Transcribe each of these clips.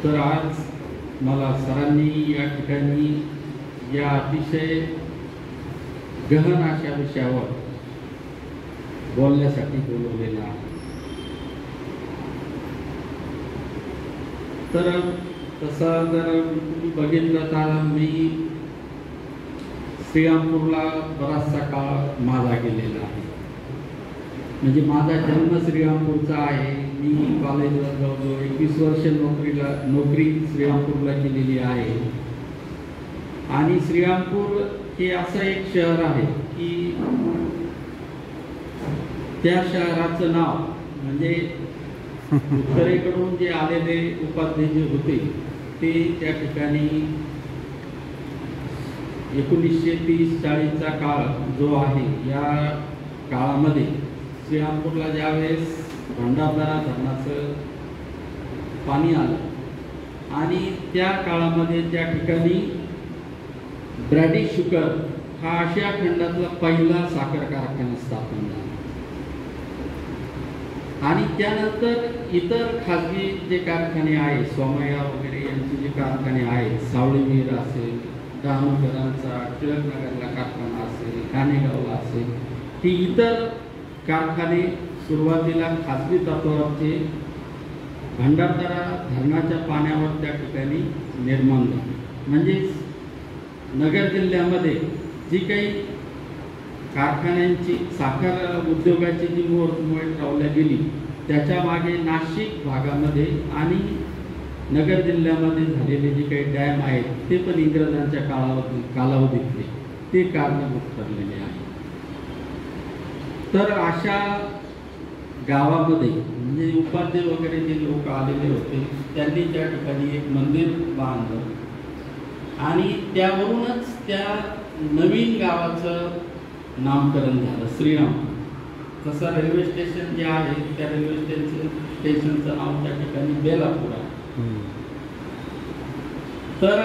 तर आज मला सरांनी या ठिकाणी या अतिशय गहन अशा विषयावर बोलण्यासाठी बोलवलेलं आहे। तर तसं जर तुम्ही बघितलं तर मी श्रीरामपूरला बराचसा काळ माझा गेलेला आहे। म्हणजे माझा जन्म श्रीरामपूरचा आहे। मी कॉलेजला जवळजवळ 21 वर्ष नोकरी श्रीरामपूरला केलेली आहे। आणि श्रीरामपूर हे असं एक शहर आहे की त्या शहराचं नाव म्हणजे उत्तरेकडून जे आलेले उपाध्ये जे होते ते त्या ठिकाणी 1930-40चा काळ जो आहे या काळामध्ये श्रीरामपूरला ज्यावेळेस भंडारदरा धरणाचं पाणी आलं आणि त्या काळामध्ये त्या ठिकाणी ब्रॅडी शुगर हा आशिया खंडातला पहिला साखर कारखाना स्थापन झाला। आणि त्यानंतर इतर खाजगी जे कारखाने आहेत सोमय्या वगैरे यांचे जे कारखाने आहेत सावळीवीर असेल, दामोदरांचा टिळकनगरला कारखाना असेल, कानेगावला असेल, ही इतर कारखाने सुरुवातीला खाजगी तत्वावरचे भंडारदरा धरणाच्या पाण्यावर त्या ठिकाणी निर्माण झाले। म्हणजे नगर जिल्ह्यामध्ये जी काही कारखान्यांची साखर उद्योगाची जी मोहीम राबवली गेली त्याच्या मागे नाशिक भागामध्ये आणि नगर जिल्ह्यामध्ये झालेले जे काही डॅम आहेत ते पण इंग्रजांच्या कालावधीतले ते कारणीभूत ठरलेले आहे। तर अशा गावामध्ये म्हणजे उपाध्ये वगैरे जे लोक आलेले होते त्यांनी त्या ठिकाणी एक मंदिर बांधलं आणि त्यावरूनच त्या नवीन गावाचं नामकरण झालं श्रीराम। तसं रेल्वे स्टेशन जे आहे त्या रेल्वे स्टेशनचं नाव त्या ठिकाणी बेलापूर आहे। तर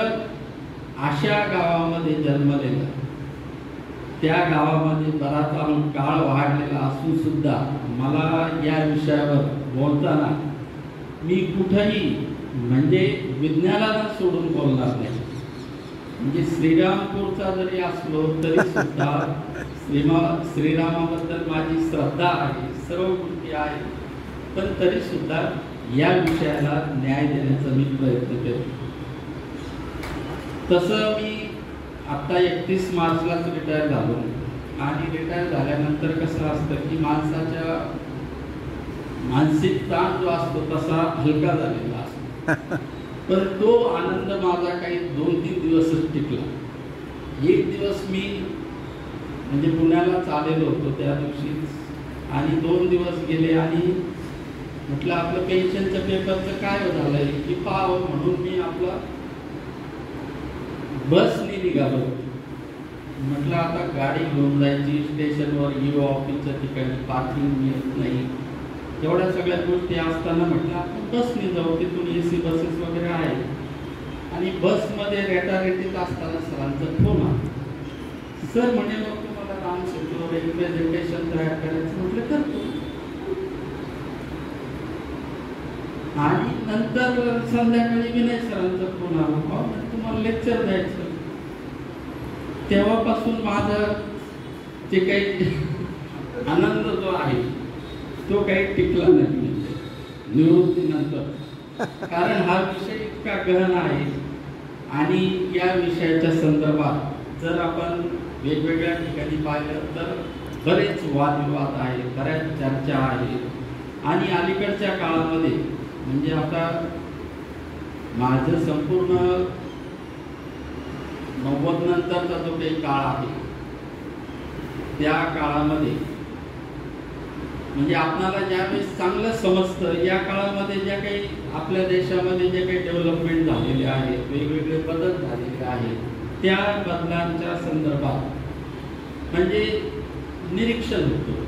अशा गावामध्ये जन्मलेला त्या गावामध्ये बराच काळ वाढलेला असून सुद्धा मला या विषयावर बोलताना मी कुठेही म्हणजे विज्ञानाला सोडून बोलणार नाही। म्हणजे श्रीरामपूरचा जरी असलो तरी सुद्धा श्रीरामाबद्दल माझी श्रद्धा आहे, सर्व गोष्टी आहे, पण तरी सुद्धा या विषयाला न्याय देण्याचा मी प्रयत्न करतो। तसं मी आता 31 मार्चलाच रिटायर झालो आणि रिटायर झाल्यानंतर कसं असतं की माणसाच्या मानसिक ताण जो असतो तसा हलका झालेला असतो। पण तो आनंद माझा काही 2-3 दिवसच टिकला। एक दिवस मी म्हणजे पुण्यालाच आलेलो होतो त्या दिवशीच आणि 2 दिवस गेले आणि म्हटलं आपलं पेन्शनच्या पेपरचं काय झालंय की पाहावं म्हणून मी आपला बसने निघालो। म्हटलं आता गाडी घेऊन जायची स्टेशनवर EO ऑफिसच्या ठिकाणी पार्किंग मिळत नाही, एवढ्या सगळ्या गोष्टी असताना म्हटलं आपण बसने जाऊ, तिथून AC बसेस वगैरे आहे। आणि बसमध्ये रेटारेटीत असताना सरांचा फोन आला। सर म्हणे मग तुम्हाला राम सेतूवर एक प्रेझेंटेशन तयार करायचं, म्हटलं करतो। आणि नंतर संध्याकाळी विनय सरांचा फोन आला, तुम्हाला लेक्चर द्यायचं। तेव्हापासून माझा जे काही आनंद जो आहे तो काही टिकला नाही निवृत्तीनंतर, कारण हा विषय इतका गहन आहे आणि या विषयाच्या संदर्भात जर आपण वेगवेगळ्या ठिकाणी पाहिलं तर बरेच वादविवाद आहेत, बऱ्याच चर्चा आहेत। आणि अलीकडच्या काळामध्ये म्हणजे आता माझं संपूर्ण 90 नंतरचा जो काही काळ आहे त्या काळामध्ये म्हणजे आपल्याला ज्यावेळेस चांगलं समजतं या काळामध्ये ज्या काही आपल्या देशामध्ये जे काही डेव्हलपमेंट झालेले आहेत, वेगवेगळे बदल झालेले आहेत, त्या बदलांच्या संदर्भात म्हणजे निरीक्षण होतं।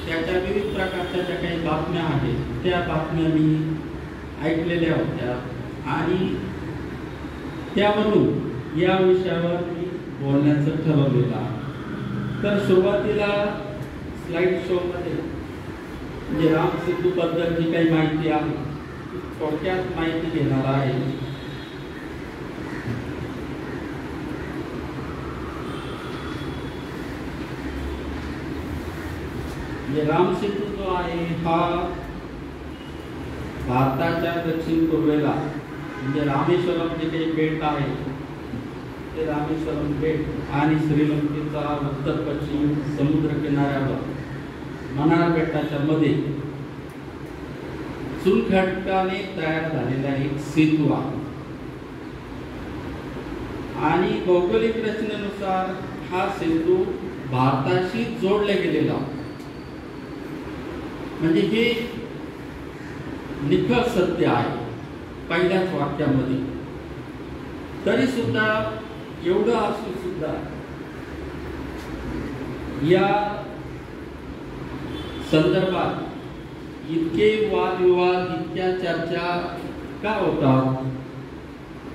त्याच्या विविध प्रकारच्या ज्या काही बातम्या आहेत त्या बातम्या मी ऐकलेल्या होत्या आणि त्यावरून या विषयावर मी बोलण्याचं ठरवलेलं आहे। तर सुरुवातीला स्लाइड शो मध्ये म्हणजे राम सेतूबद्दल जी काही माहिती आहे थोडक्यात माहिती घेणार आहे. राम सेतू जो आहे हा भारताच्या दक्षिण पूर्वेला म्हणजे रामेश्वरम जे काही बेट आहे ते रामेश्वरम बेट आणि श्रीलंकेचा उत्तर पश्चिम समुद्र किनाऱ्यावर मनार बेटाच्या मध्ये चुनखडकाने तयार झालेला एक सेतू आहे. आणि भौगोलिक रचनेनुसार हा सेतू भारताशी जोडला गेलेला म्हणजे हे निखळ सत्य आहे पहिल्याच वाक्यामध्ये. तरी सुद्धा एवढं असून सुद्धा या संदर्भात इतके वादविवाद इतक्या चर्चा का होतात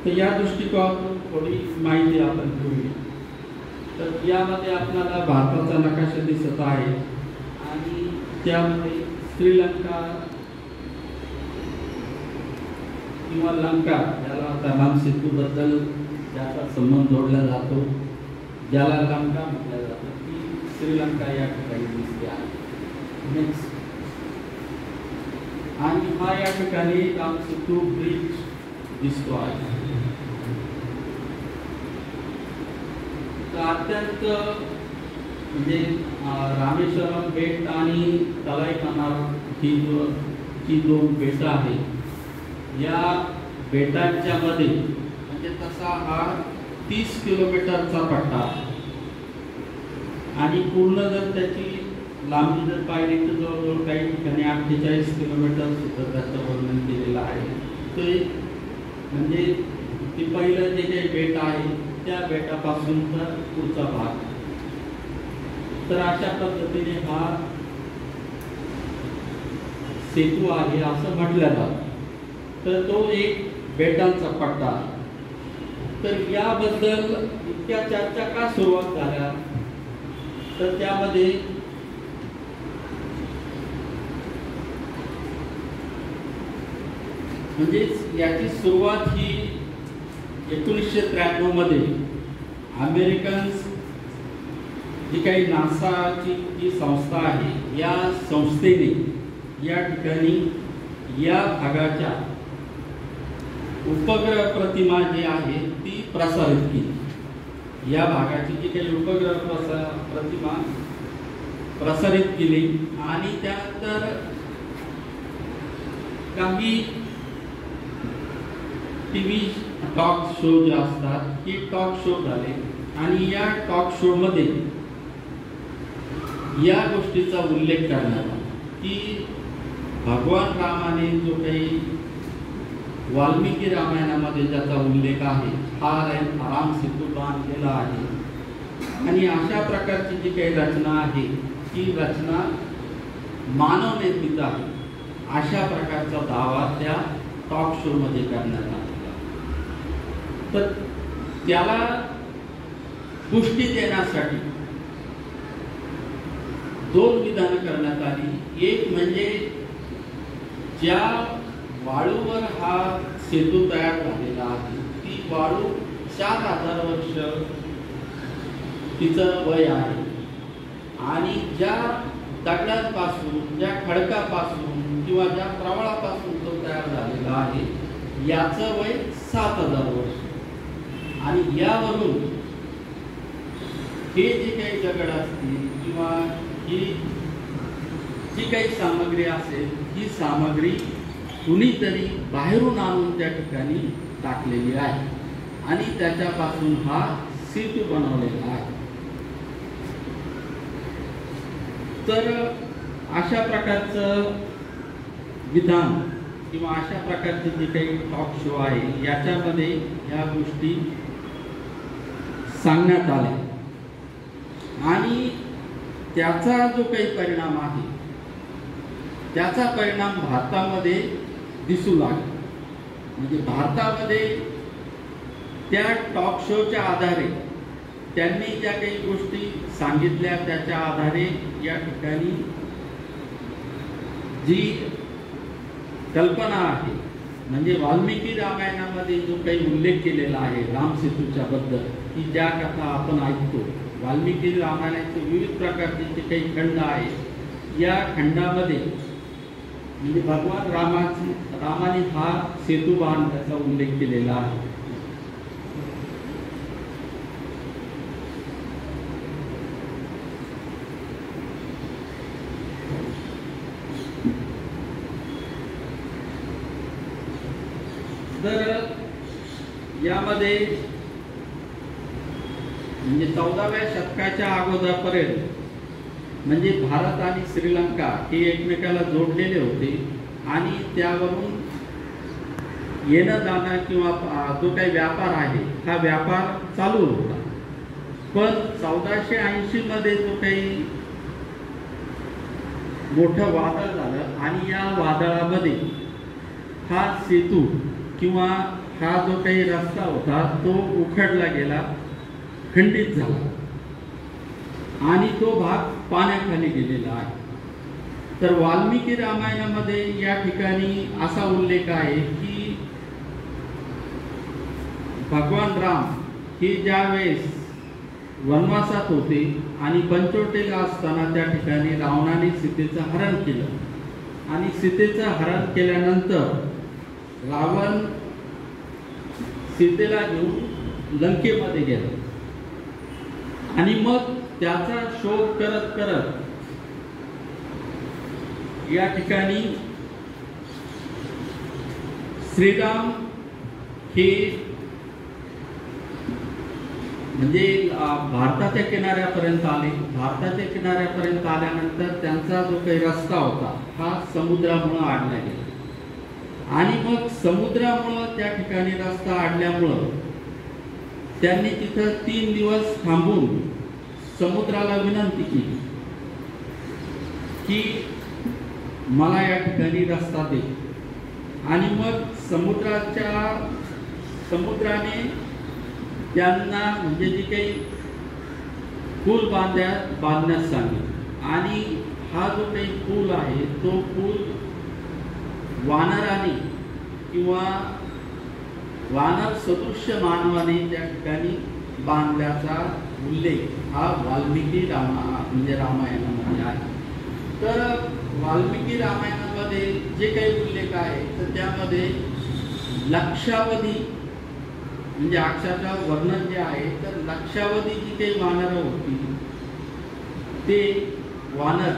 तर या दृष्टिकोनातून थोडी माहिती आपण घेऊया. तर यामध्ये आपल्याला भारताचा नकाशा दिसत आहे आणि त्यामध्ये श्रीलंका किंवा लंका ज्याला आता राम सेतू बद्दल ज्याचा संबंध जोडला जातो ज्याला लंका म्हटलं जातं ती श्रीलंका या ठिकाणी दिसते आहे. नेक्स्ट आणि हा या ठिकाणी राम सेतू ब्रिज दिसतो आहे. अत्यंत म्हणजे रामेश्वरम बेट आणि तलाई मनार ही दोन बेट आहेत. या बेटांच्या मध्ये म्हणजे तसा हा 30 किलोमीटरचा पट्टा आणि पूर्ण जर त्याची लांबी जर पाहिली तर जवळजवळ काही ठिकाणी 48 किलोमीटर सुद्धा त्याचं वर्णन केलेलं आहे. ते म्हणजे ते पहिलं जे काही बेट आहे त्या बेटापासून तर पुढचा भाग. तर अशा पद्धतीने हा सेतू आहे असं म्हटलं जातं. तर तो एक बेटांचा पट्टा. तर याबद्दल इतक्या चर्चा का सुरुवात झाल्या तर त्यामध्ये म्हणजे याची सुरुवात ही 1993 मध्ये अमेरिकन जी काही नासाची जी संस्था आहे या संस्थेने या ठिकाणी या भागाच्या उपग्रह प्रतिमा जी आहे ती प्रसारित केली. या भागाची जी काही उपग्रह प्रतिमा प्रसारित केली आणि त्यानंतर काही टीव्ही टॉक शो जे असतात ते टॉक शो झाले आणि या टॉक शो मध्ये या गोष्टीचा उल्लेख करण्यात आला की भगवान रामाने जो काही वाल्मिकी रामायणामध्ये ज्याचा उल्लेख आहे हा राम सेतू बांधलेला आहे आणि अशा प्रकारची जी काही रचना आहे ती रचना मानव निर्मित आहे अशा प्रकारचा दावा त्या टॉक शो मध्ये करण्यात आला. तर त्याला पुष्टी देण्यासाठी दोन विधानं करण्यात आली. एक म्हणजे ज्या वाळूवर हा सेतू तयार झालेला आहे ती वाळू 4000 वर्ष तिचं वय आहे आणि ज्या दगडांपासून ज्या खडकापासून किंवा ज्या प्रवाळापासून तो तयार झालेला आहे याचं वय 7000 वर्ष. आणि यावरून हे जे काही दगड असतील किंवा ही जी काही सामग्री असेल ही सामग्री कुणीतरी बाहेरून आणून त्या ठिकाणी टाकलेली आहे आणि त्याच्यापासून हा सेतू बनवलेला आहे. तर अशा प्रकारचं विधान किंवा अशा प्रकारचे जे काही टॉक शो आहे याच्यामध्ये या गोष्टी सांगण्यात आल्या आणि त्याचा जो काही परिणाम आहे त्याचा परिणाम भारतामध्ये दिसू लागला. म्हणजे भारतामध्ये त्या टॉक शोच्या आधारे त्यांनी ज्या काही गोष्टी सांगितल्या त्याच्या आधारे या ठिकाणी जी कल्पना आहे, म्हणजे वाल्मिकी रामायणामध्ये जो काही उल्लेख केलेला आहे रामसेतूच्या बद्दल, की ज्या कथा आपण ऐकतो, वाल्मिकी रामायणाचे विविध प्रकारचे जे काही खंड आहे, या खंडामध्ये म्हणजे भगवान रामाने हा सेतू बांधण्याचा उल्लेख केलेला आहे. तर यामध्ये म्हणजे 14व्या शतकाच्या अगोदरपर्यंत म्हणजे भारत आणि श्रीलंका हे एकमेकाला जोडलेले होते आणि त्यावरून येणं जाणं किंवा जो काही व्यापार आहे हा व्यापार चालू होता. पण 1480 मध्ये जो काही मोठं वादळ झालं आणि या वादळामध्ये हा सेतू किंवा हा जो काही रस्ता होता तो उखडला गेला, खंडित झाला आणि तो भाग पाण्याखाली गेलेला आहे. तर वाल्मिकी रामायणामध्ये या ठिकाणी असा उल्लेख आहे की भगवान राम हे ज्या वेळेस वनवासात होते आणि पंचवटीला असताना त्या ठिकाणी रावणाने सीतेचं हरण केलं आणि सीतेचं हरण केल्यानंतर रावण सीतेला घेऊन लंकेमध्ये गेला आणि मग त्याचा शोध करत करत या ठिकाणी श्रीराम हे म्हणजे भारताच्या किनाऱ्यापर्यंत आले. भारताच्या किनाऱ्यापर्यंत आल्यानंतर त्यांचा जो काही रस्ता होता हा समुद्रामुळे अडला गेला आणि मग समुद्रामुळे त्या ठिकाणी रस्ता अडल्यामुळं त्यांनी तिथं 3 दिवस थांबून समुद्राला विनंती केली की मला या ठिकाणी रस्ता दे. आणि मग समुद्राने त्यांना म्हणजे जे काही पूल बांधण्यास सांगितलं आणि हा जो काही पूल आहे तो पूल वानराने किंवा वानर सदृश्य मानवाने त्या ठिकाणी बांधल्याचा उल्लेख हा वाल्मिकी म्हणजे रामायणामध्ये आहे. तर वाल्मिकी रामायणामध्ये जे काही उल्लेख आहे तर त्यामध्ये लक्षावधी म्हणजे अक्षरशः वर्णन जे आहे तर लक्षावधी जी काही वानर होती ते वानर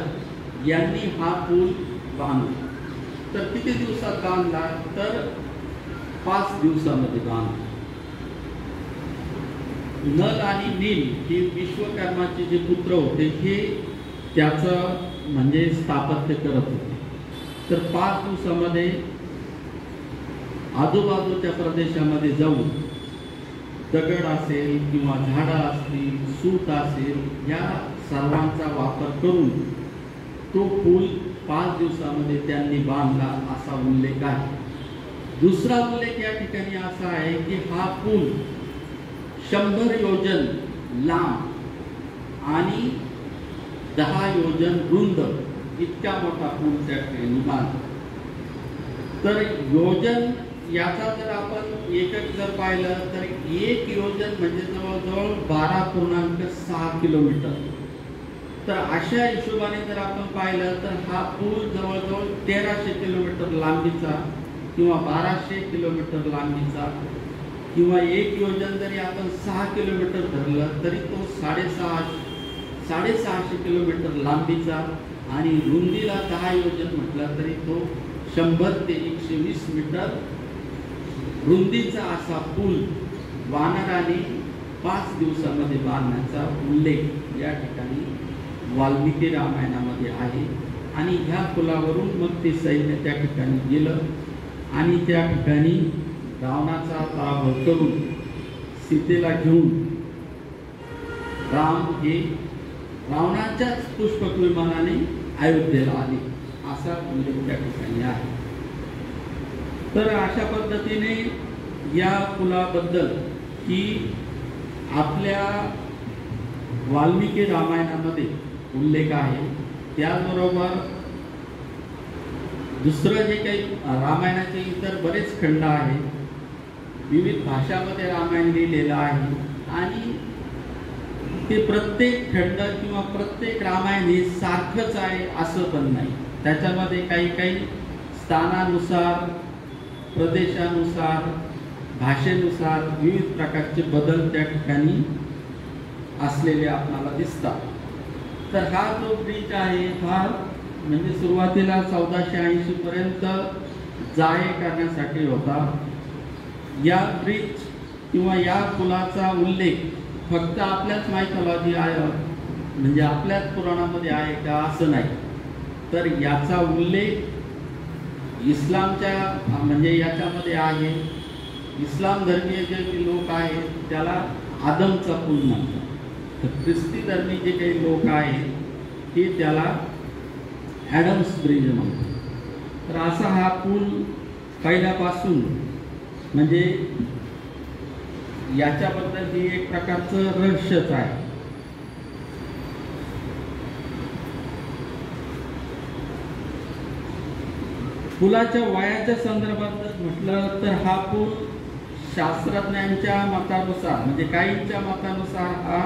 यांनी हा पूल बांधला. तर किती दिवसात बांधला तर 5 दिवसामध्ये बांधला. नल आणि नील हे विश्वकर्माचे जे पुत्र होते हे त्याचं म्हणजे स्थापत्य करत होते. तर 5 दिवसामध्ये आजूबाजूच्या प्रदेशामध्ये जाऊन दगड असेल किंवा झाडं असतील, सूत असेल, या सर्वांचा वापर करून तो पूल 5 दिवसामध्ये त्यांनी बांधला असा उल्लेख आहे. दुसरा उल्लेख या ठिकाणी असा आहे की हा पूल 100 योजन लांब आणि 10 योजन रुंद इतका मोठा पूल त्या ठिकाणी बांधला. तर योजन याचा जर आपण एकक जर पाहिलं तर 1 योजन म्हणजे जवळजवळ 12.6 किलोमीटर. तर अशा हिशोबाने जर आपण पाहिलं तर हा पूल जवळजवळ 1300 किलोमीटर लांबीचा किंवा 1200 किलोमीटर लांबीचा किंवा 1 योजन जरी आपण 6 किलोमीटर धरलं तरी तो 650 किलोमीटर लांबीचा आणि रुंदीला 10 योजन म्हटलं तरी तो 100 ते 120 मीटर रुंदीचा असा पूल वानराने 5 दिवसामध्ये बांधण्याचा उल्लेख या ठिकाणी वाल्मिकी रामायणामध्ये आहे. आणि ह्या पुलावरून मग ते सैन्य त्या ठिकाणी गेलं आणि त्या ठिकाणी रावणाचा पराभव करून सीतेला घेऊन राम हे रावणाच्याच पुष्पक विमानाने अयोध्येला आले असा उल्लेख त्या ठिकाणी आहे. तर अशा पद्धतीने या पुलाबद्दल की आपल्या वाल्मिकी रामायणामध्ये उल्लेख आहे. त्याचबरोबर दुसरं जे काही रामायणाचे इतर बरेच खंड आहेत, विविध भाषामध्ये रामायण लिहिलेलं आहे आणि ते प्रत्येक खंड किंवा प्रत्येक रामायण हे सारखंच आहे असं पण नाही. त्याच्यामध्ये काही काही स्थानानुसार, प्रदेशानुसार, भाषेनुसार विविध प्रकारचे बदल त्या ठिकाणी असलेले आपल्याला दिसतात. तर हा जो ब्रिज आहे हा म्हणजे सुरुवातीला 1480 पर्यंत जाळे करण्यासाठी होता. या ब्रिज किंवा या पुलाचा उल्लेख फक्त आपल्याच मायथॉलॉजी आहे म्हणजे आपल्याच पुराणामध्ये आहे का असं नाही, तर याचा उल्लेख इस्लामच्या म्हणजे याच्यामध्ये आहे. इस्लाम धर्मीय जे लोक आहेत त्याला आदमचा पूल म्हणतात, तर ख्रिस्ती धर्मी जे काही लोक आहेत ते त्याला ॲडम्स ब्रिज म्हणतात. तर असा हा पूल पहिल्यापासून म्हणजे याच्याबद्दल ही एक प्रकारचं रहस्यच आहे. पुलाच्या वयाच्या संदर्भात म्हटलं तर हा पूल शास्त्रज्ञांच्या मतानुसार म्हणजे काहींच्या मतानुसार हा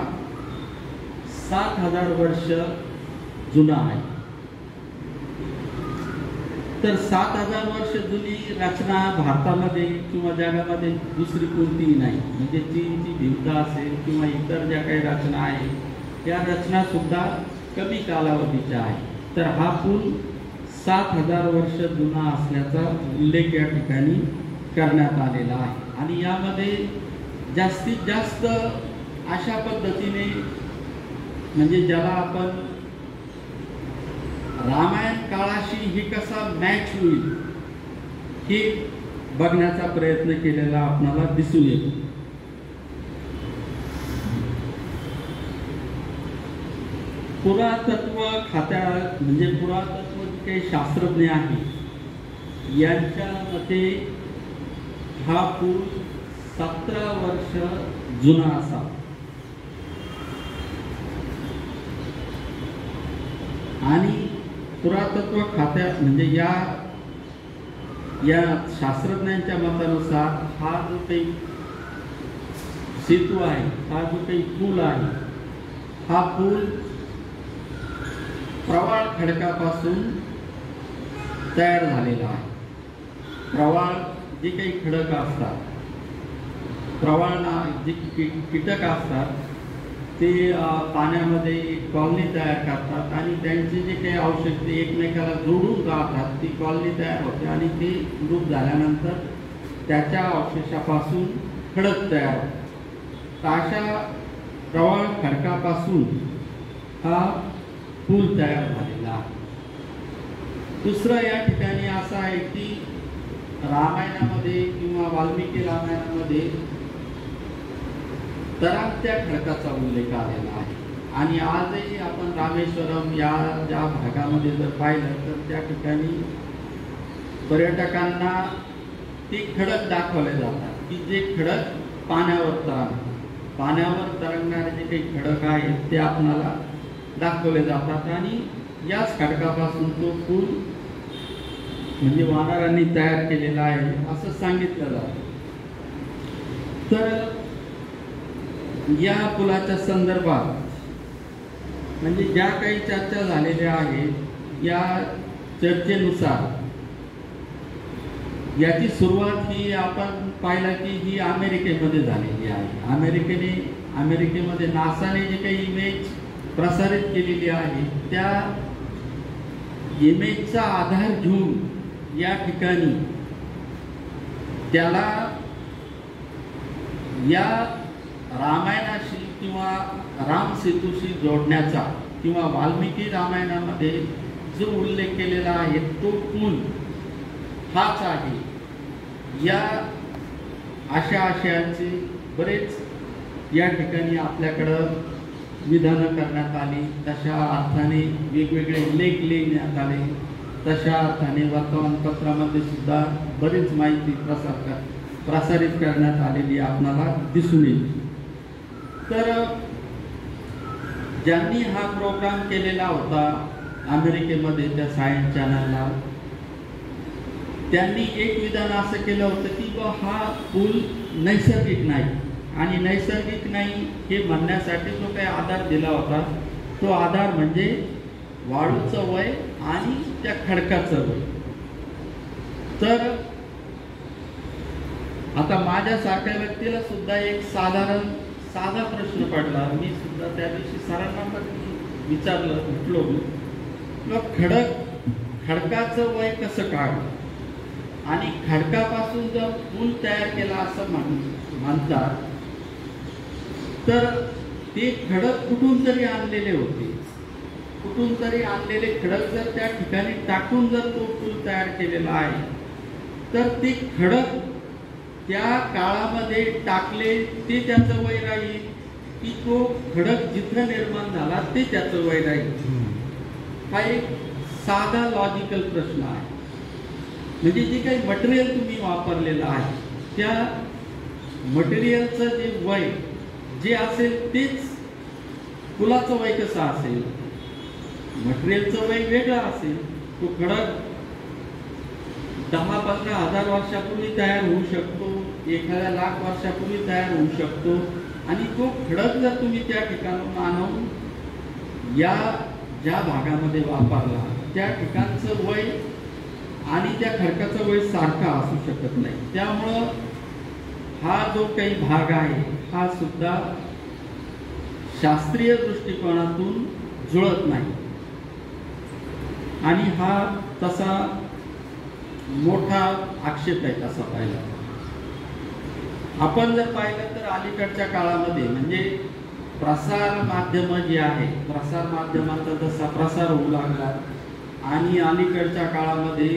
7000 वर्ष जुना आहे. तर 7000 वर्ष जुनी रचना भारतामध्ये किंवा जगामध्ये दुसरी कोणतीही नाही. म्हणजे चीनची भिंत असेल किंवा इतर ज्या काही रचना आहेत त्या रचना सुद्धा कमी कालावधीच्या आहेत. तर हा पूल 7000 वर्ष जुना असल्याचा उल्लेख या ठिकाणी करण्यात आलेला आहे. आणि यामध्ये जास्तीत जास्त अशा पद्धतीने म्हणजे ज्याला आपण रामायण काळाशी ही कसा मॅच होईल हे बघण्याचा प्रयत्न केलेला आपल्याला दिसून येतो. पुरातत्व खात्या म्हणजे पुरातत्व जे काही शास्त्रज्ञ आहेत यांच्या मते हा पूल 17 वर्ष जुना असा आणि पुरातत्व खात्या म्हणजे या शास्त्रज्ञांच्या मतानुसार हा जो काही सेतू आहे, हा जो काही पूल आहे, हा पूल प्रवाळ खडकापासून तयार झालेला आहे. प्रवाळ जे काही खडक असतात, प्रवाळ जे कीटक असतात ते पाण्यामध्ये कॉलनी तयार करतात आणि त्यांचे जे काही औषध ते एकमेकाला जोडून राहतात, ती कॉलनी तयार होते आणि ते ग्रुप झाल्यानंतर त्याच्या अवशेषापासून खडक तयार होते. तर अशा प्रवाळ खडकापासून हा पूल तयार झालेला आहे. दुसरं या ठिकाणी असं आहे की रामायणामध्ये किंवा वाल्मिकी रामायणामध्ये तरंगत्या खडकाचा उल्लेख आलेला आहे. आणि आजही आपण रामेश्वरम या ज्या भागामध्ये जर पाहिलं तर त्या ठिकाणी पर्यटकांना ते खडक दाखवले जातात की जे खडक पाण्यावर तरंगणारे जे काही खडक आहेत ते आपणाला दाखवले जातात आणि याच खडकापासून तो पूल म्हणजे वानरांनी तयार केलेला आहे असं सांगितलं जातं. तर या पुलाच्या संदर्भात म्हणजे ज्या काही चर्चा झालेल्या आहेत या चर्चेनुसार याची सुरुवात ही आपण पाहिलं की ही अमेरिकेमध्ये झालेली आहे. अमेरिकेमध्ये नासाने जे काही इमेज प्रसारित केलेली आहे त्या इमेजचा आधार घेऊन या ठिकाणी त्याला या रामायणाशी किंवा राम सेतूशी जोडण्याचा किंवा वाल्मिकी रामायणामध्ये जो उल्लेख केलेला आहे तो पूल हाच आहे. या अशा आशयाचे बरेच या ठिकाणी आपल्याकडं विधानं करण्यात आली. तशा अर्थाने वेगवेगळे लेख लिहिण्यात आले. तशा अर्थाने वर्तमानपत्रामध्ये सुद्धा बरीच माहिती प्रसारित करण्यात आलेली आपल्याला दिसून येईल. तर ज्यांनी हा प्रोग्राम केलेला होता अमेरिकेमध्ये त्या सायन्स चॅनलला त्यांनी एक विधान असं केलं होतं की हा पूल नैसर्गिक नाही, आणि नैसर्गिक नाही हे म्हणण्यासाठी जो काही आधार दिला होता तो आधार म्हणजे वाळूचं वय आणि त्या खडकाचं वय. तर आता माझ्यासारख्या व्यक्तीला सुद्धा एक साधा प्रश्न पडला. मी सुद्धा त्या दिवशी सरांना पण विचारलं, उठलो मी, खडकाचं वय कसं काढलं, आणि खडकापासून जर पूल तयार केला असं म्हणतात तर ते खडक कुठून तरी आणलेले होते. कुठून तरी आणलेले खडक जर त्या ठिकाणी टाकून जर तो पूल तयार केलेला आहे तर ते खडक त्या काळामध्ये टाकले ते त्याचं वय राहील की तो खडक जिथं निर्माण झाला ते त्याचं वय राहील. हा एक साधा लॉजिकल प्रश्न आहे. म्हणजे जे काही मटेरियल तुम्ही वापरलेलं आहे त्या मटेरियलचं जे वय जे असेल तेच पुलाचं वय कसं असेल. मटेरियलचं वय वेगळं असेल. तो खडक 10-15 हजार वर्षापूर्वी तयार होऊ शकतो, एखाद्या लाख वर्षापूर्वी तयार होऊ शकतो, आणि तो खडक जर तुम्ही त्या ठिकाणून आणून या ज्या भागामध्ये वापरला त्या ठिकाणचं वय आणि त्या खडकाचं वय सारखा असू शकत नाही. त्यामुळं हा जो काही भाग आहे हा सुद्धा शास्त्रीय दृष्टिकोनातून जुळत नाही, आणि हा तसा मोठा आक्षेप आहे तसा पाहिला. आपण जर पाहिलं तर अलीकडच्या काळामध्ये म्हणजे प्रसार माध्यम जे आहे, प्रसार माध्यमाचा जसा प्रसार होऊ लागला आणि अलीकडच्या काळामध्ये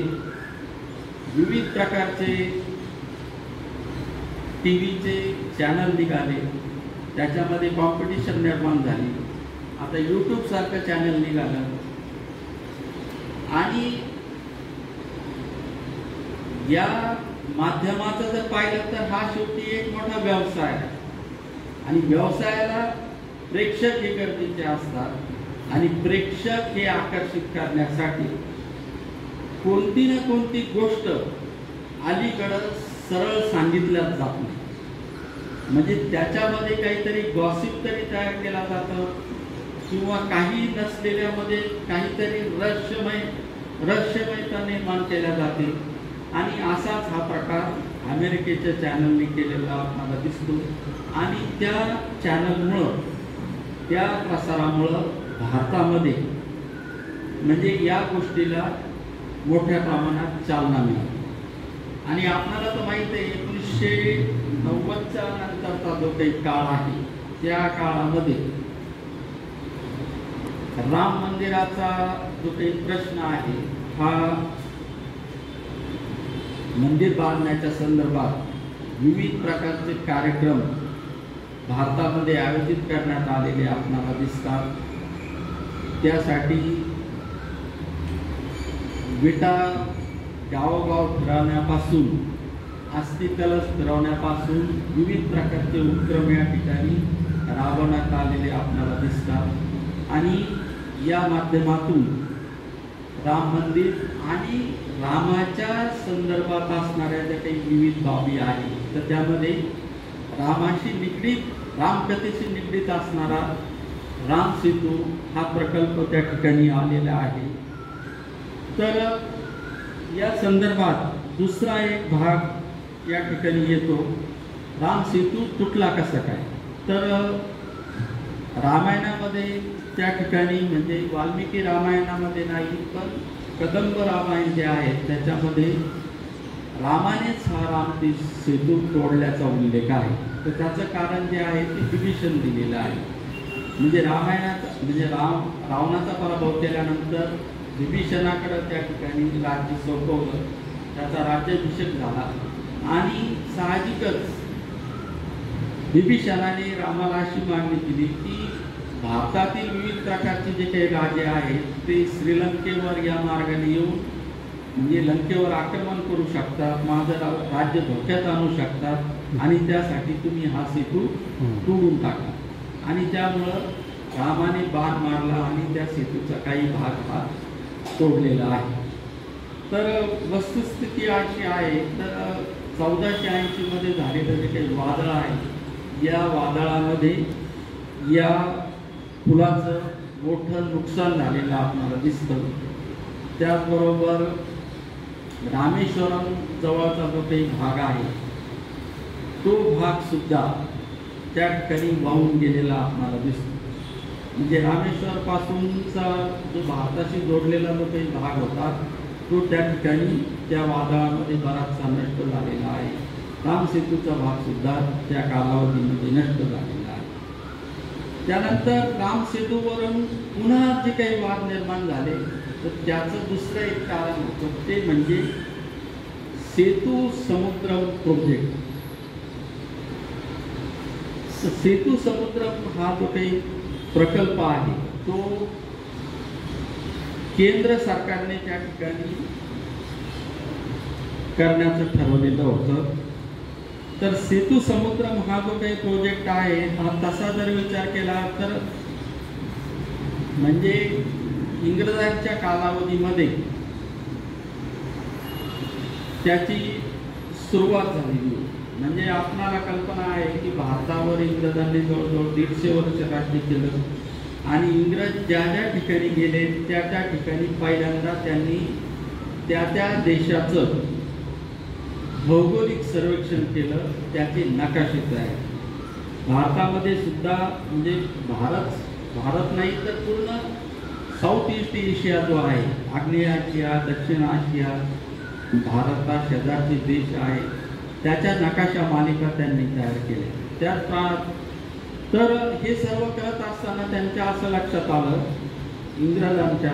विविध प्रकारचे टीव्हीचे चॅनल निघाले, त्याच्यामध्ये कॉम्पिटिशन निर्माण झाली. आता यूट्यूब सारखं चॅनल निघालं, आणि या माध्यमाचं जर पाहिलं तर हा शेवटी एक मोठा व्यवसाय आहे, आणि व्यवसायाला प्रेक्षक हे गरजेचे असतात, आणि प्रेक्षक हे आकर्षित करण्यासाठी कोणती ना कोणती गोष्ट अलीकडं सरळ सांगितल्याच जात नाही. म्हणजे त्याच्यामध्ये काहीतरी गॉसिप तरी तयार केला जातं, किंवा काही नसलेल्यामध्ये काहीतरी रहस्यमयता निर्माण केल्या जाते. आणि असाच हा प्रकार अमेरिकेच्या चॅनलने केलेला आपल्याला दिसतो, आणि त्या चॅनलमुळं त्या प्रसारामुळं भारतामध्ये म्हणजे या गोष्टीला मोठ्या प्रमाणात चालना मिळाली. आणि आपल्याला तर माहित आहे 1990च्या नंतरचा जो काही काळ आहे त्या काळामध्ये राम मंदिराचा जो काही प्रश्न आहे हा मंदिर बांधण्याच्या संदर्भात विविध प्रकारचे कार्यक्रम भारतामध्ये आयोजित करण्यात आलेले आपल्याला दिसतात. त्यासाठी विटा गावोगाव फिरवण्यापासून अस्थि कलश फिरवण्यापासून विविध प्रकारचे उपक्रम या ठिकाणी राबवण्यात आलेले आपल्याला दिसतात. आणि या माध्यमातून राम मंदिर आणि रामाच्या संदर्भात असणाऱ्या ज्या काही विविध बाबी आहेत तर त्यामध्ये रामाशी निगडीत रामकथेशी निगडीत असणारा राम सेतू हा प्रकल्प त्या ठिकाणी आलेला आहे. तर या संदर्भात दुसरा एक भाग या ठिकाणी येतो, राम सेतू तुटला कसा काय. तर रामायणामध्ये त्या ठिकाणी म्हणजे वाल्मिकी रामायणामध्ये नाही पण कदंब रामायण जे आहे त्याच्यामध्ये रामानेच हा राम सेतू तोडल्याचा उल्लेख आहे. तर त्याचं कारण जे आहे ते विभीषण दिलेलं आहे. म्हणजे रामायणाचा म्हणजे रावणाचा पराभव केल्यानंतर विभीषणाकडे त्या ठिकाणी राज्य सोपवलं, त्याचा राज्याभिषेक झाला, आणि साहजिकच विभीषणाने रामाला अशी मागणी केली की भारतातील विविध प्रकारचे जे काही राजे आहेत ते श्रीलंकेवर या मार्गाने येऊन म्हणजे लंकेवर आक्रमण करू शकतात, माझं राज्य धोक्यात आणू शकतात, आणि त्यासाठी तुम्ही हा सेतू तोडून टाका. आणि त्यामुळं रामाने बाण मारला आणि त्या सेतूचा काही भाग हा तोडलेला आहे. तर वस्तुस्थिती अशी आहे, तर 1480 मध्ये झालेलं जे काही वादळ आहे, या वादळामध्ये या पुलाचं मोठं नुकसान झालेलं आपल्याला दिसतं. त्याचबरोबर रामेश्वरम जवळचा जो काही भाग आहे, तो भाग सुद्धा त्या ठिकाणी वाहून गेलेला आपल्याला दिसतो. म्हणजे रामेश्वर पासूनचा जो भारताशी जोडलेला जो काही भाग होता, तो त्या ठिकाणी त्या वादळामध्ये बराचसा नष्ट झालेला आहे. रामसेतूचा भाग सुद्धा त्या कालावधीमध्ये नष्ट झालेला आहे. त्यानंतर रामसेतूवरून पुन्हा जे काही वाद निर्माण झाले, तर त्याचं दुसरं एक कारण होतं, ते म्हणजे सेतू समुद्रम प्रोजेक्ट. सेतू समुद्रम हा जो काही प्रकल्प आहे, तो केंद्र सरकारने त्या ठिकाणी करण्याचं ठरवलेलं होतं. तर सेतू समुद्रम हा जो काही प्रोजेक्ट आहे, हा तसा जर विचार केला तर म्हणजे इंग्रजांच्या कालावधीमध्ये त्याची सुरुवात झालेली. म्हणजे आपणाला कल्पना आहे की भारतावर इंग्रजांनी जवळजवळ 150 वर्ष राज्य केलं आणि इंग्रज ज्या ज्या ठिकाणी गेले त्या त्या ठिकाणी पहिल्यांदा त्यांनी त्या त्या देशाचं भौगोलिक सर्वेक्षण केलं, त्याचे नकाशे तयार. भारतामध्ये सुद्धा म्हणजे भारत नाही तर पूर्ण साऊथ ईस्ट एशिया जो आहे, आग्नेय आशिया, दक्षिण आशिया, भारता शेजारचे देश आहे, त्याच्या नकाशा मालिका त्यांनी तयार केल्या. त्यात तर हे सर्व करत असताना त्यांच्या असं लक्षात आलं इंग्रजांच्या,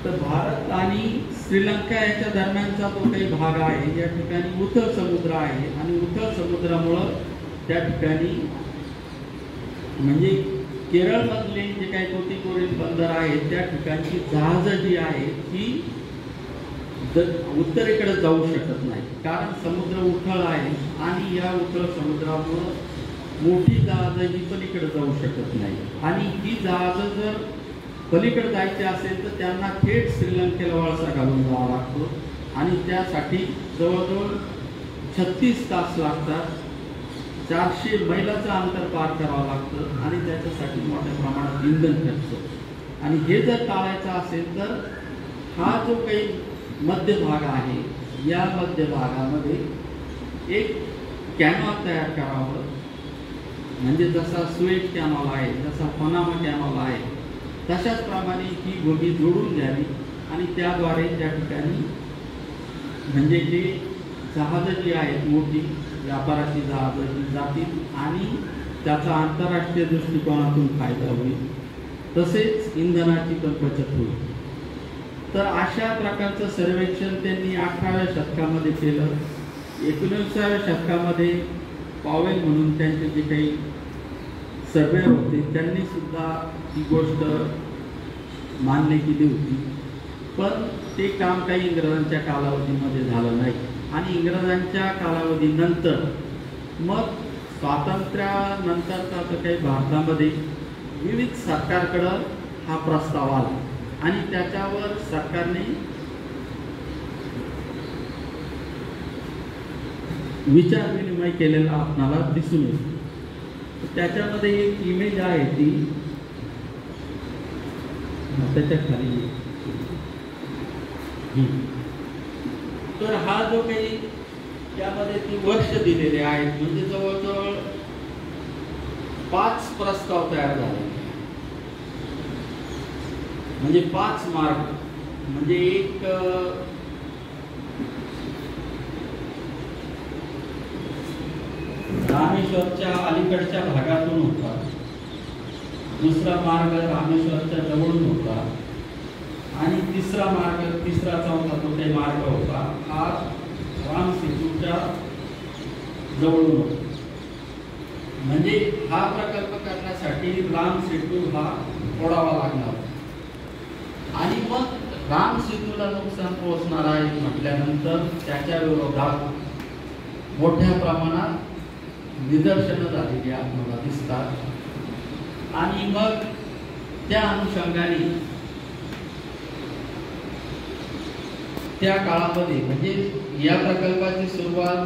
तर भारत आणि श्रीलंका याच्या दरम्यानचा जो काही भाग आहे, या ठिकाणी उथळ समुद्र आहे आणि उथळ समुद्रामुळं त्या ठिकाणी म्हणजे केरळमधले जे काही तोतीकोरील बंदर आहेत, त्या ठिकाणची जहाजं जी आहेत ती उत्तरेकडे जाऊ शकत नाही, कारण समुद्र उथळ आहे आणि या उथळ समुद्रामुळं मोठी जहाजं ही पलीकडे जाऊ शकत नाही. आणि ही जहाजं जर पलीकडे जायचे असेल तर त्यांना थेट श्रीलंकेला वळसा घालून जावा लागतो आणि त्यासाठी जवळजवळ 36 तास लागतात. 400 मैलाचं अंतर पार करावं लागतं आणि त्याच्यासाठी मोठ्या प्रमाणात इंधन खर्च. आणि हे जर टाळायचं असेल तर हा जो काही मध्यभाग आहे, या मध्यभागामध्ये एक कॅनॉल तयार करावं. म्हणजे जसा सुएझ कॅनॉल आहे, जसा पनामा कॅनॉल आहे, तशाच प्रमाणे ही भूमी जोडून घ्यावी आणि त्याद्वारे त्या ठिकाणी म्हणजे जे जहाजं जी आहेत, मोठी व्यापाराची जहाजं जी जातील आणि त्याचा आंतरराष्ट्रीय दृष्टिकोनातून फायदा होईल, तसेच इंधनाची पण बचत होईल. तर अशा प्रकारचं सर्वेक्षण त्यांनी 18व्या शतकामध्ये केलं. 19व्या शतकामध्ये पॉवेल म्हणून त्यांचे जे काही सर्वेअर होते, त्यांनी सुद्धा ही गोष्ट मान्य केली होती. पण ते काम काही इंग्रजांच्या कालावधीमध्ये झालं नाही. आणि इंग्रजांच्या कालावधीनंतर मग स्वातंत्र्यानंतरचा तर काही भारतामध्ये विविध सरकारकडं हा प्रस्ताव आला आणि त्याच्यावर सरकारने विचार विनिमय केलेला आपल्याला दिसून येतो. त्याच्यामध्ये एक इमेज आहे ती त्याच्या खाली. तर हा जो काही त्यामध्ये ती वर्ष दिलेले आहेत, म्हणजे जवळजवळ 5 प्रस्ताव तयार झाले. म्हणजे 5 मार्ग, म्हणजे एक रामेश्वरच्या अलीकडच्या भागातून होता, दुसरा मार्ग रामेश्वरच्या जवळून होता आणि तिसरा चौथा जो काही मार्ग होता हा रामसेतूच्या जवळून होता. म्हणजे हा प्रकल्प करण्यासाठी रामसेतू हा तोडावा लागणार आणि मग रामसेतूला नुकसान पोहोचणार आहे म्हटल्यानंतर त्याच्या विरोधात मोठ्या प्रमाणात निदर्शनं झालेली आपल्याला दिसतात. आणि मग त्या अनुषंगाने त्या काळामध्ये म्हणजे या प्रकल्पाची सुरुवात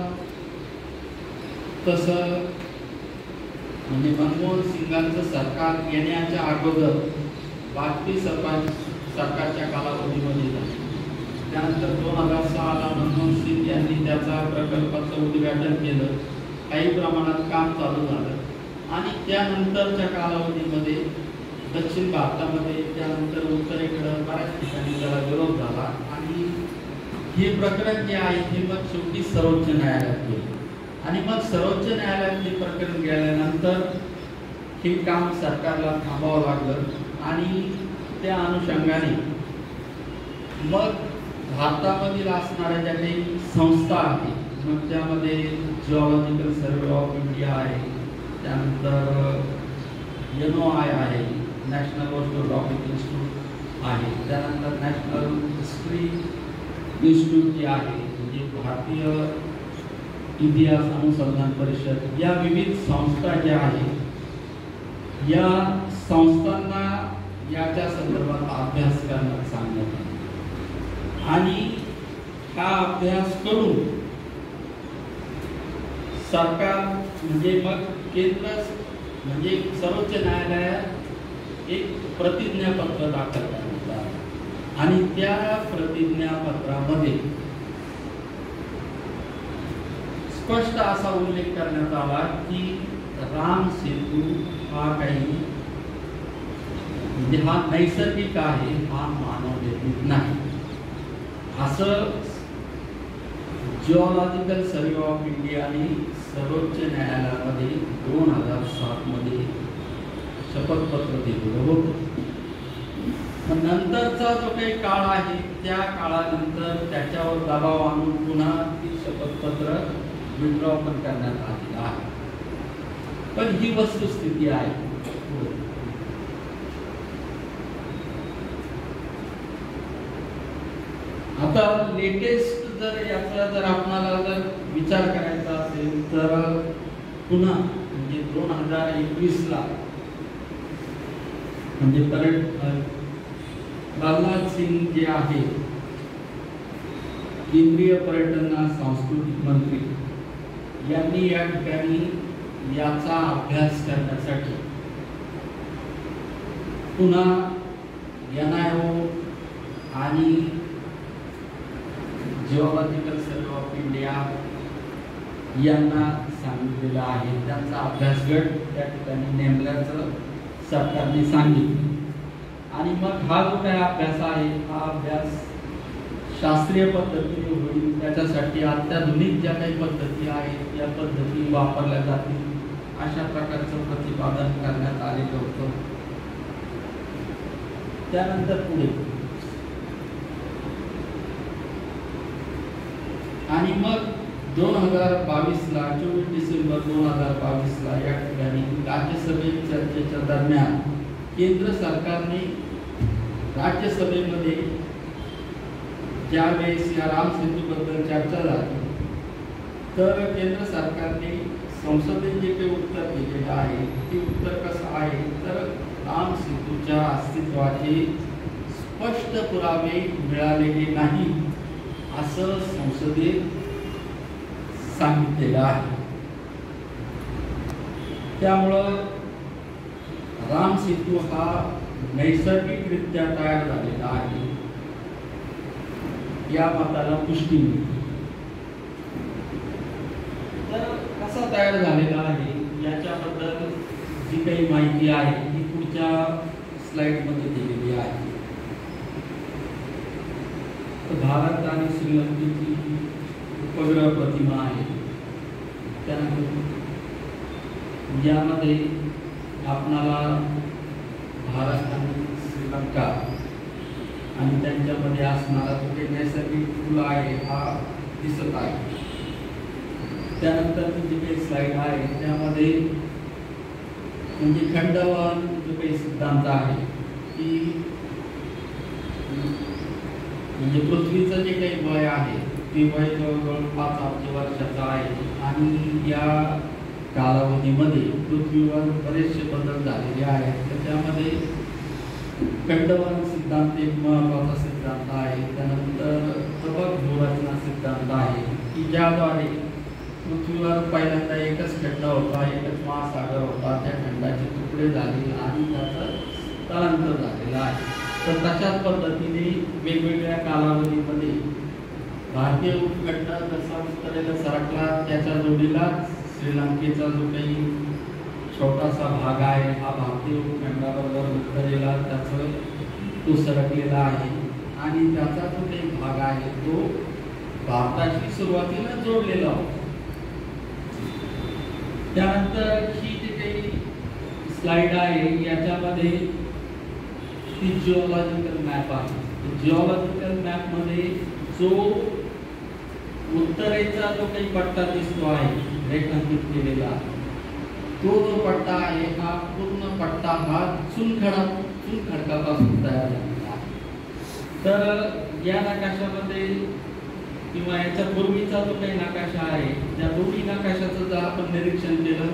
तसं म्हणजे मनमोहन सिंगांचं सरकार येण्याच्या अगोदर वाजपेयी सरकारच्या कालावधीमध्ये झाली. त्यानंतर 2006ला मनमोहन सिंग यांनी त्याचा प्रकल्पाचं उद्घाटन केलं. काही प्रमाणात काम चालू झालं आणि त्यानंतरच्या कालावधीमध्ये दक्षिण भारतामध्ये त्यानंतर उत्तरेकडं बऱ्याच ठिकाणी त्याला विरोध झाला आणि हे प्रकरण जे आहे हे मग शेवटी सर्वोच्च न्यायालयात गेले आणि मग सर्वोच्च न्यायालयात हे प्रकरण गेल्यानंतर हे काम सरकारला थांबावं लागलं आणि त्या अनुषंगाने मग भारतामधील असणाऱ्या ज्या काही संस्था आहेत मग त्यामध्ये जिओलॉजिकल सर्वे ऑफ इंडिया आहे, त्यानंतर NOI आहे, नॅशनल ओशनोग्राफिक इन्स्टिट्यूट आहे, त्यानंतर नॅशनल हिस्ट्री इन्स्टिट्यूट जे आहे म्हणजे भारतीय इतिहास अनुसंधान परिषद, या विविध संस्था ज्या आहेत या संस्थांना याच्या संदर्भात अभ्यास करण्यास सांगण्यात आले आणि हा अभ्यास करून सरकार म्हणजे मग केंद्र म्हणजे सर्वोच्च न्यायालयात एक प्रतिज्ञापत्र दाखल करण्यात आलं आणि त्या प्रतिज्ञापत्रामध्ये स्पष्ट असा उल्लेख करण्यात आला की राम सेतू हा काही म्हणजे हा नैसर्गिक आहे, हा मानव निर्मित नाही असं जिओलॉजिकल सर्वे ऑफ इंडियाने सर्वोच्च न्यायालयामध्ये 2007 मध्ये शपथपत्र दिलेलं होतं. नंतरचा जो काही काळ आहे त्या काळानंतर त्याच्यावर दबाव आणून पुन्हा ती शपथपत्र विड्रॉ पण करण्यात आलेलं आहे. पण ही वस्तुस्थिती आहे. आता लेटेस्ट जर आपल्याला जर विचार करायचा असेल तर पुन्हा म्हणजे 2021ला म्हणजे प्रल्हाद सिंग जे आहे केंद्रीय पर्यटन सांस्कृतिक मंत्री यांनी या ठिकाणी याचा अभ्यास करण्यासाठी पुन्हा NIO आणि जिओलॉजिकल सर्वे ऑफ इंडिया यांना सांगितलेलं आहे. त्यांचा अभ्यास गट त्या ठिकाणी नेमल्याचं सरकारने सांगितलं आणि मग हा जो काही अभ्यास आहे हा अभ्यास शास्त्रीय पद्धतीने होईल. त्याच्यासाठी अत्याधुनिक ज्या काही पद्धती आहेत त्या पद्धती वापरल्या जातील अशा प्रकारचं प्रतिपादन करण्यात आलेलं होतं. त्यानंतर पुढे आणि मग 2022ला 24 डिसेंबर 2022ला या ठिकाणी राज्यसभेत चर्चेच्या दरम्यान केंद्र सरकारने राज्यसभेमध्ये ज्यावेळेस या राम सेतूबद्दल चर्चा झाली तर केंद्र सरकारने संसदेत जे काही उत्तर दिलेलं आहे ते उत्तर कसं आहे तर राम सेतूच्या अस्तित्वाचे स्पष्ट पुरावे मिळालेले नाही असं संसदेत सांगितलेलं आहे. त्यामुळं राम सेतू हा नैसर्गिकरित्या तयार झालेला आहे या मताला पुष्टी मिळते. तर कसा तयार झालेला आहे याच्याबद्दल जी काही माहिती आहे ती पुढच्या स्लाइडमध्ये दिलेली आहे. भारत आणि श्रीलंकेची उपग्रह प्रतिमा आहे. त्यानंतर यामध्ये आपणाला भारत आणि श्रीलंका आणि त्यांच्यामध्ये असणारा जो काही नैसर्गिक फुल आहे हा दिसत आहे. त्यानंतर जी काही स्लाइड आहे त्यामध्ये म्हणजे खंडवन जो काही सिद्धांत आहे की म्हणजे पृथ्वीचं जे काही वय आहे ते वय जवळजवळ 5 अब्ज वर्षाचं आहे आणि या कालावधीमध्ये पृथ्वीवर बरेचसे बदल झालेले आहेत. त्याच्यामध्ये खंडवन सिद्धांत एक महत्त्वाचा सिद्धांत आहे. त्यानंतर तबक सिद्धांत आहे की ज्याद्वारे पृथ्वीवर पहिल्यांदा एकच खंड होता, एकच महासागर होता, त्या खंडाचे तुकडे झाले आणि त्याचं स्थलांतर झालेलं आहे. तर तशाच पद्धतीने वेगवेगळ्या कालावधीमध्ये भारतीय उपखंड जसा उत्तरेला सरकला त्याच्या जोडीला श्रीलंकेचा जो काही छोटासा भाग आहे हा भारतीय उपखंडाबरोबर उत्तरेला त्याचं तो सरकलेला आहे आणि त्याचा जो काही भाग आहे तो भारताशी सुरुवातीला जोडलेला होता. त्यानंतर ही जी काही स्लाइड आहे याच्यामध्ये ती जिओलॉजिकल मॅप आहे. जिओलॉजिकल मॅप मध्ये जो उत्तरेचा जो काही पट्टा दिसतो आहे रेखांकित केलेला तो जो पट्टा आहे हा पूर्ण पट्टा हा चुनखडकापासून तयार झालेला आहे. तर या नकाशामध्ये किंवा याच्या पूर्वीचा जो काही नकाशा आहे त्या दोन्ही नकाशाचं जर आपण निरीक्षण केलं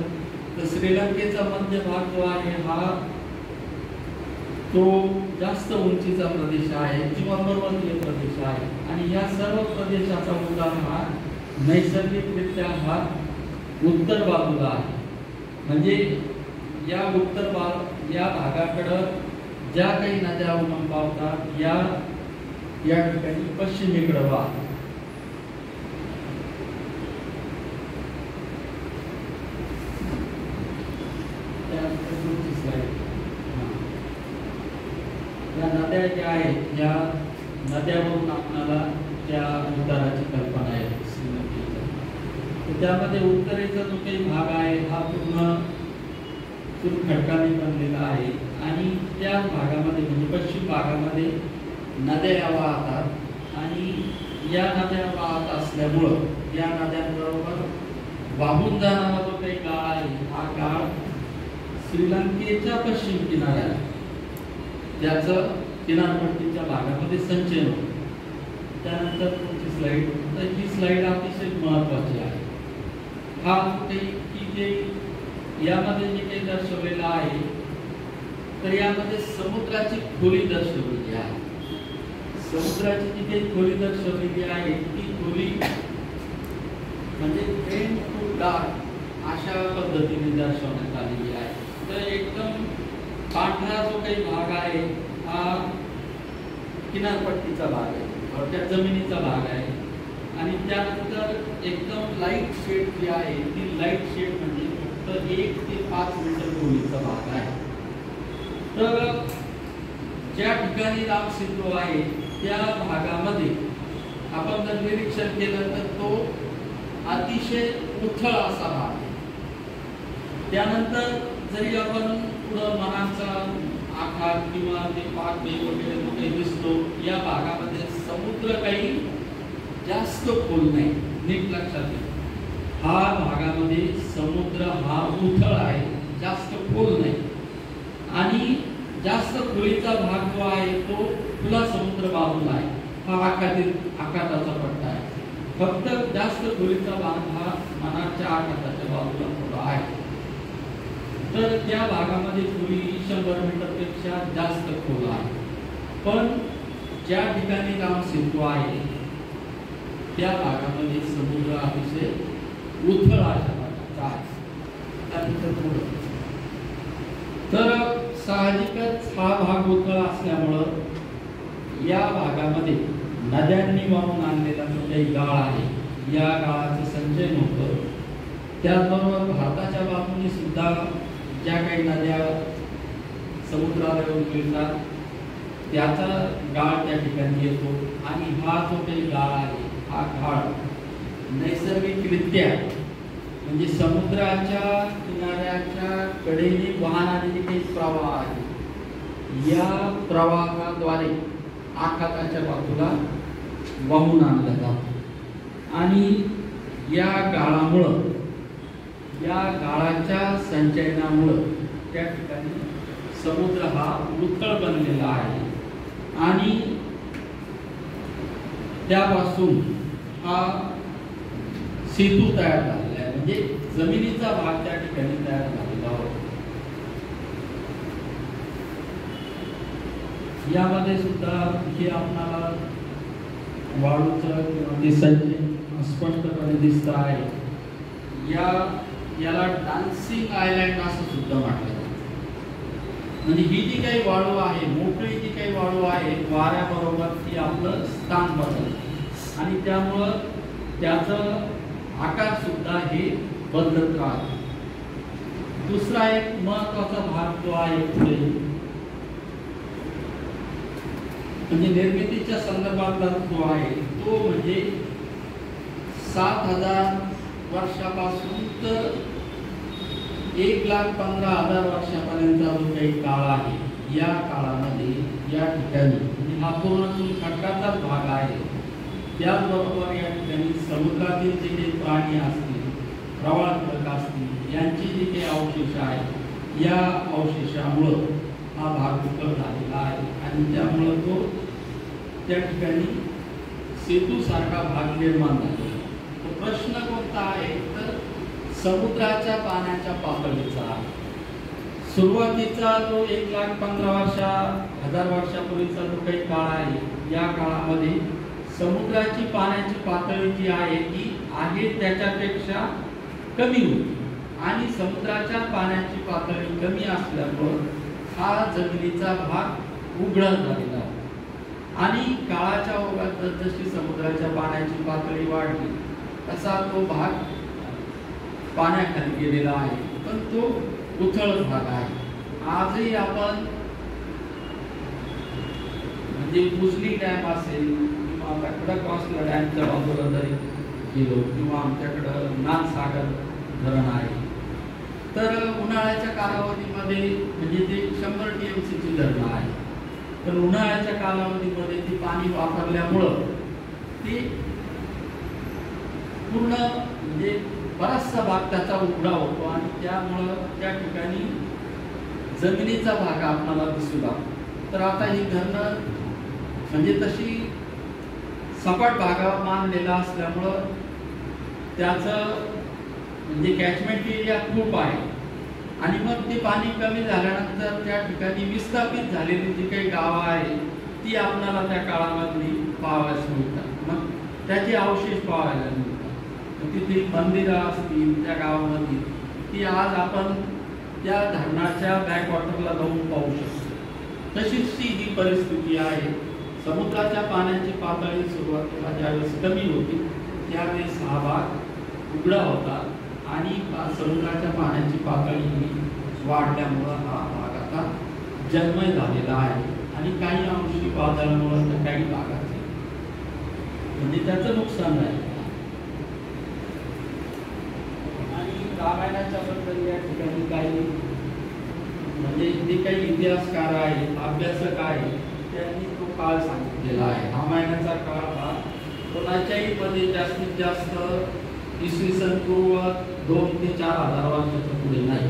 तर श्रीलंकेचा मध्य भाग जो आहे हा तो जास्त उंचीचा प्रदेश आहे किंवा पर्वतीय प्रदेश आहे आणि या सर्व प्रदेशाचा उतार हा नैसर्गिकरित्या हा उत्तर बाजूला आहे. म्हणजे या या भागाकडं ज्या काही नद्या उगम पावतात या ठिकाणी पश्चिमेकडे वाहतात. या नद्या ज्या आहेत या नद्यावरून आपल्याला त्या उताराची कल्पना आहे श्रीलंकेच्या. त्यामध्ये उत्तरेचा जो काही भाग आहे हा पूर्ण चुनखडकाने बनलेला आहे आणि त्या भागामध्ये म्हणजे पश्चिम भागामध्ये नद्या वाहतात आणि या नद्या वाहत असल्यामुळं या नद्यांबरोबर वाहून जाणारा जो काही काळ आहे हा काळ श्रीलंकेच्या पश्चिम किनाऱ्याला त्याचं किनारपट्टीच्या भागामध्ये संचयन होतं. त्यानंतर पुढची स्लाइड. तर ही स्लाइड अतिशय महत्त्वाची आहे. हा की जे यामध्ये जे काही दर्शवलेलं आहे तर यामध्ये समुद्राची खोली दर्शवलेली आहे. समुद्राची जी काही खोली दर्शवलेली आहे ती खोली म्हणजे फेंट टू डार्क अशा पद्धतीने दर्शवण्यात आलेली आहे. तर एकदम पांढरा जो काही भाग आहे हा किनारपट्टीचा भाग आहे, त्या जमिनीचा भाग आहे आणि त्यानंतर एकदम लाईट शेड जी आहे ती लाईट शेड म्हणजे फक्त 1 ते 5 मीटर खोलीचा भाग आहे. तर ज्या ठिकाणी रामसेतू आहे त्या भागामध्ये आपण जर निरीक्षण केलं तर तो अतिशय उथळ असा भाग आहे. त्यानंतर जरी आपण पुढं मनाचा आकार किंवा ते पाकवे वगैरे जो काही दिसतो या भागामध्ये समुद्र काही जास्त खोल नाही. नीट लक्षात घ्या, हा भागामध्ये समुद्र हा उथळ आहे, जास्त खोल नाही आणि जास्त खोलीचा भाग जो आहे तो खुला समुद्र बाजूला आहे. हा आखाताचा पट्टा आहे. फक्त जास्त खोलीचा भाग हा मनाच्या आखाताच्या बाजूला थोडा आहे. तर त्या भागामध्ये खोली 100 मीटरपेक्षा जास्त खोल आहे. पण ज्या ठिकाणी रामसेतू आहे त्या भागामध्ये समुद्र अतिशय उथळ अशा प्रकारचा आहे. तर साहजिकच हा भाग उथळ असल्यामुळं या भागामध्ये नद्यांनी वाहून आणलेला जो काही गाळ आहे या गाळाचं संचयन होतं. त्याचबरोबर भारताच्या बाजूने सुद्धा ज्या काही नद्या समुद्राला येऊन मिळतात त्याचा गाळ त्या ठिकाणी येतो आणि हा जो काही गाळ आहे हा गाळ नैसर्गिकरित्या म्हणजे समुद्राच्या किनाऱ्याच्या कडेने वाहणारे जे काही प्रवाह आहे या प्रवाहाद्वारे आखाताच्या बाजूला वाहून आणला जातो आणि या गाळामुळं या गाळाच्या संचयनामुळं त्या ठिकाणी समुद्र हा उथळ बनलेला आहे आणि त्यापासून हा सेतू तयार झालेला आहे. म्हणजे जमिनीचा भाग त्या ठिकाणी तयार झालेला होता. यामध्ये सुद्धा हे आपल्याला वाळूचं किंवा ते संचय स्पष्टपणे दिसत आहे. याला डान्सिंग आयलँड असं सुद्धा म्हटलं जातं. म्हणजे ही जी काही वाळू आहे, मोकळी जी काही वाळू आहे, वाऱ्याबरोबर ती आपलं स्थान बदलते आणि त्यामुळं त्याचं आकार सुद्धा हे बदलत राहतो. दुसरा एक महत्वाचा भाग जो आहे पुढे म्हणजे निर्मितीच्या संदर्भातला जो आहे तो म्हणजे 7,000 वर्षापासून तर 1,15,000 वर्षापर्यंतचा जो काही काळ आहे, या काळामध्ये या ठिकाणी म्हणजे हा पूर्ण खडकाचाच भाग आहे. त्याचबरोबर या ठिकाणी समुद्रातील जे काही प्राणी असतील, प्रवाळ खडक असतील, यांची जी काही अवशेष आहे, या अवशेषामुळं हा भाग उकळ झालेला आहे आणि त्यामुळं तो त्या ठिकाणी सेतूसारखा भाग निर्माण झालेला. प्रश्न कोणता आहे तर समुद्राच्या पाण्याच्या पातळीचा आहे. सुरुवातीचा जो 1,15,000 वर्षापूर्वीचा जो काही काळ आहे, या काळामध्ये समुद्राची पाण्याची पातळी जी आहे ती आहे त्याच्यापेक्षा कमी होती आणि समुद्राच्या पाण्याची पातळी कमी असल्यामुळे हा जमिनीचा भाग उघडा झालेला आहे. आणि काळाच्या ओघात जशी समुद्राच्या पाण्याची पातळी वाढली तसा तो भाग पाण्याखाली गेलेला आहे, पण तो उथळ भाग आहे. आजही आपण म्हणजे उजनी डॅम असेल किंवा आता खडकवासला डॅमच्या बाजूला जरी गेलो किंवा आमच्याकडं नाथसागर धरण आहे, तर उन्हाळ्याच्या कालावधीमध्ये म्हणजे ते 100 TMCची धरणं आहे, पण उन्हाळ्याच्या कालावधीमध्ये ती पाणी वापरल्यामुळं ते पूर्ण म्हणजे बराचसा भाग त्याचा उघडा होतो आणि त्यामुळं त्या ठिकाणी जमिनीचा भाग आपल्याला दिसू लागतो. तर आता ही धरणं म्हणजे तशी सपाट भागावर मानलेला असल्यामुळं त्याचं म्हणजे कॅचमेंट एरिया खूप आहे आणि मग ते पाणी कमी झाल्यानंतर त्या ठिकाणी विस्थापित झालेली जी काही गावं आहे ती आपल्याला त्या काळामधली पाहावयास मिळतात. मग त्याचे अवशेष पाहायला मिळतात. तिथे मंदिरं असतील त्या गावामध्ये ती आज आपण त्या धरणाच्या बॅकवॉटरला जाऊन पाहू शकतो. तशीच ही परिस्थिती आहे. समुद्राच्या पाण्याची पातळी सुरुवातीला ज्यावेळेस कमी होती त्यावेळेस हा भाग उघडा होता आणि समुद्राच्या पाण्याची पातळी वाढल्यामुळं हा भाग आता जन्मय झालेला आहे आणि काही अंशी वादळामुळं तर काही भागाचे म्हणजे त्याचं नुकसान झालं. आणि रामायणाच्या बद्दल या ठिकाणी काही म्हणजे जे काही इतिहासकार आहेत, अभ्यासक आहेत, त्यांनी तो काळ सांगितलेला आहे. रामायणाचा काळ हा कोणाच्याही मध्ये जास्तीत जास्त इसवी सन पूर्व 2 ते 4,000 वर्षाच्या पुढे नाही.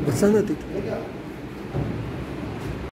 बसा ना तिथे.